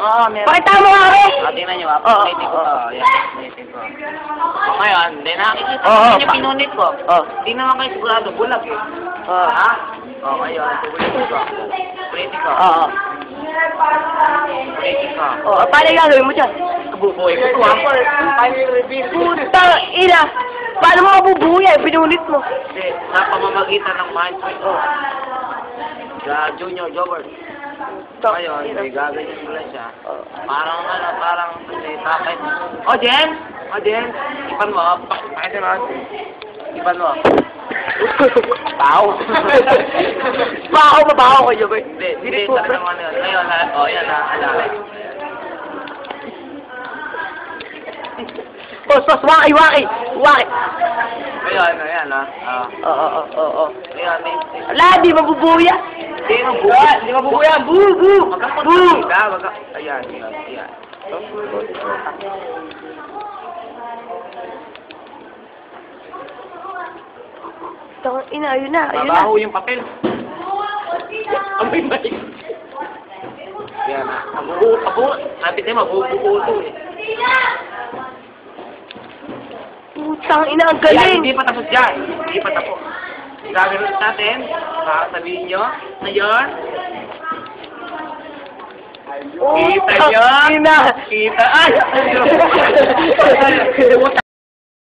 Oo, meron. Pakita mo nga ako. Tingnan nyo, punitin ko. Yan, punitin ko. Ngayon, hindi nakikita ko yung pinunit ko. Hindi naman kayo sigurado, bulag eh. Ha? Ngayon, punitin ko. Punitin ko. Punitin ko. Paano yung gagawin mo dyan? Bubuhay ko ito, Apple. Paano yung reveal? Putang ina. Paano mo mabubuhay? Pinunit mo. Hindi, sa pamamagitan ng mindset ko. Sa Junior Jobber. Ngayon, may gaganyan mo lang siya. Parang kasi takit. Jen! Jen! Ipan mo, pakita mo. Ipan mo. Bao! Bao, mabaho ko, Jobber. Hindi, talagang ano yun. Ngayon, yan na, alala. Sos, waki. Ngayon, ayan ha. Oo. Ngayon, Wala, di mabubuhay. Hindi mabubuhay. Bu! Ayan. Tang ina, ayun na. Mabaho yung papel. Amoy may. Yan na. Mabubuo. Sabi tayo, mabubuo ito eh. Putang ina, ang Yan, galing. hindi pa tapos dyan. Hindi pa tapos. Gagawin natin, sabihin nyo, ngayon, kita nyo, Ina. kita, ay!